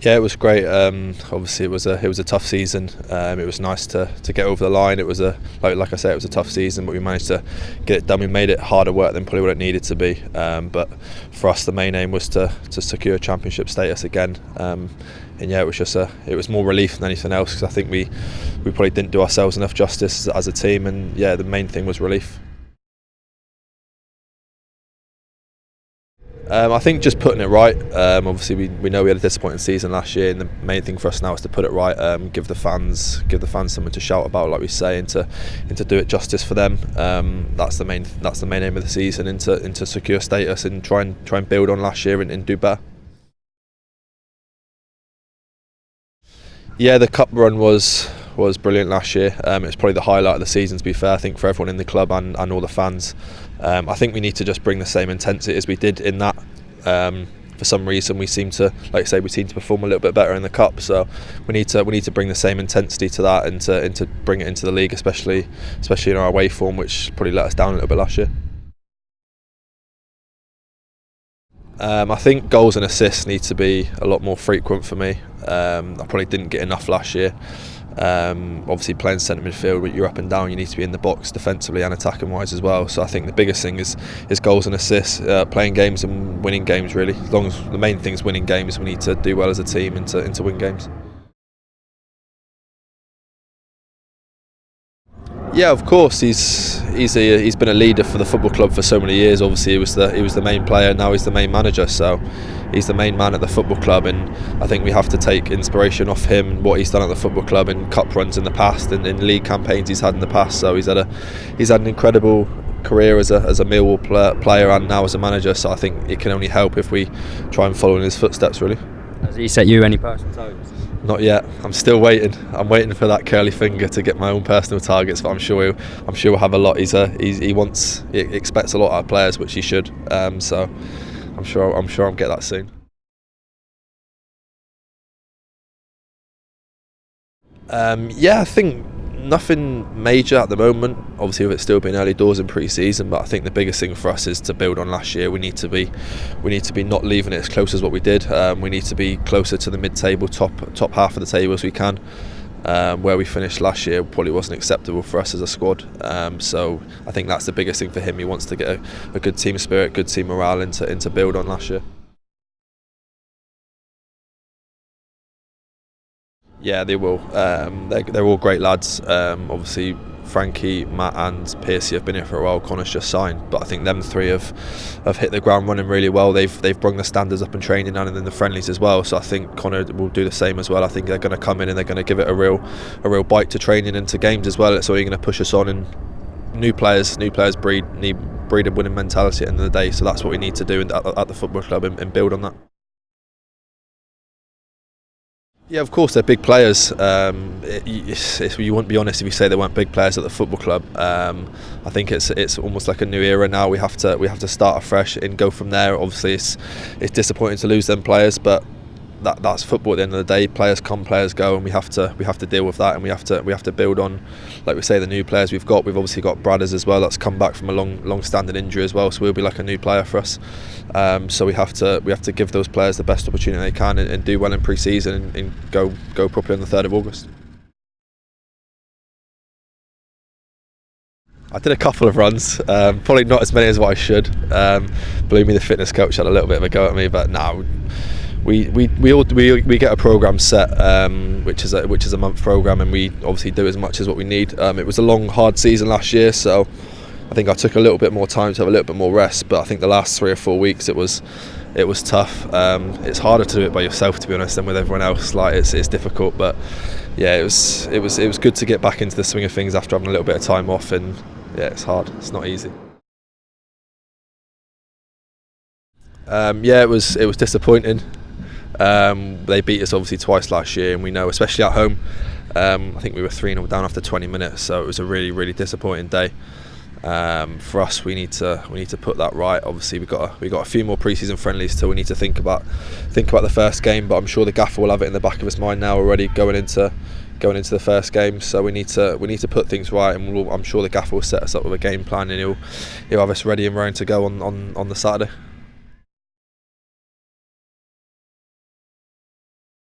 Yeah, it was great. Obviously, it was a tough season. It was nice to get over the line. It was like I say, it was a tough season, but we managed to get it done. We made it harder work than probably what it needed to be. But for us, the main aim was to secure championship status again. And yeah, it was more relief than anything else, because I think we probably didn't do ourselves enough justice as a team. And yeah, the main thing was relief. I think just putting it right. Obviously, we know we had a disappointing season last year, and the main thing for us now is to put it right. Give the fans something to shout about, like we say, and to do it justice for them. That's the main aim of the season, and to secure status and try and build on last year and do better. Yeah, the cup run was brilliant last year. It was probably the highlight of the season, to be fair, I think, for everyone in the club and all the fans. I think we need to just bring the same intensity as we did in that. For some reason, we seem to perform a little bit better in the cup. So we need to bring the same intensity to that, and to bring it into the league, especially in our away form, which probably let us down a little bit last year. I think goals and assists need to be a lot more frequent for me. I probably didn't get enough last year. Obviously, playing centre midfield, you're up and down, you need to be in the box defensively and attacking wise as well. So I think the biggest thing is goals and assists, playing games and winning games, really. As long as the main thing is winning games, we need to do well as a team and to win games. Yeah, of course. He's been a leader for the football club for so many years. Obviously, he was the main player. Now he's the main manager. So he's the main man at the football club, and I think we have to take inspiration off him and what he's done at the football club in cup runs in the past and in league campaigns he's had in the past. So he's had an incredible career as a Millwall player and now as a manager. So I think it can only help if we try and follow in his footsteps, really. Has he set you any personal targets? Not yet. I'm still waiting. I'm waiting for that curly finger to get my own personal targets, but I'm sure we'll have a lot. He expects a lot out of players, which he should. So I'm sure I'll get that soon. Yeah, I think nothing major at the moment. Obviously, with it still being early doors in pre-season, but I think the biggest thing for us is to build on last year. We need to be not leaving it as close as what we did. We need to be closer to the mid-table, top half of the table as we can. Where we finished last year probably wasn't acceptable for us as a squad. So I think that's the biggest thing for him. He wants to get a good team spirit, good team morale, and to build on last year. Yeah, they will. They're all great lads. Obviously, Frankie, Matt and Piercy have been here for a while. Connor's just signed, but I think them three have hit the ground running really well. They've brought the standards up in training and in the friendlies as well. So I think Connor will do the same as well. I think they're going to come in and they're going to give it a real bite to training and to games as well. It's only going to push us on, and new players breed a winning mentality at the end of the day. So that's what we need to do at the football club and build on that. Yeah, of course they're big players. You wouldn't be honest if you say they weren't big players at the football club. I think it's almost like a new era now. We have to start afresh and go from there. Obviously, it's disappointing to lose them players, but that's football at the end of the day. Players come, players go, and we have to deal with that, and we have to build on, like we say, the new players we've got. We've obviously got Bradders as well, that's come back from a long-standing injury as well, so he'll be like a new player for us. So we have to give those players the best opportunity they can and do well in pre-season and go properly on the 3rd of August. I did a couple of runs, probably not as many as what I should. Bloomy, the fitness coach, had a little bit of a go at me, but no. We get a program set, which is a month program, and we obviously do as much as what we need. It was a long, hard season last year, so I think I took a little bit more time to have a little bit more rest. But I think the last 3 or 4 weeks it was tough. It's harder to do it by yourself, to be honest, than with everyone else. Like it's difficult, but yeah, it was good to get back into the swing of things after having a little bit of time off. And yeah, it's hard. It's not easy. Yeah, it was disappointing. They beat us obviously twice last year, and we know, especially at home, I think we were 3-0 down after 20 minutes, so it was a really, really disappointing day. For us, we need to put that right. Obviously, we got a few more pre-season friendlies, so we need to think about the first game. But I'm sure the gaffer will have it in the back of his mind now already going into the first game. So we need to put things right, and I'm sure the gaffer will set us up with a game plan, and he'll have us ready and raring to go on the Saturday.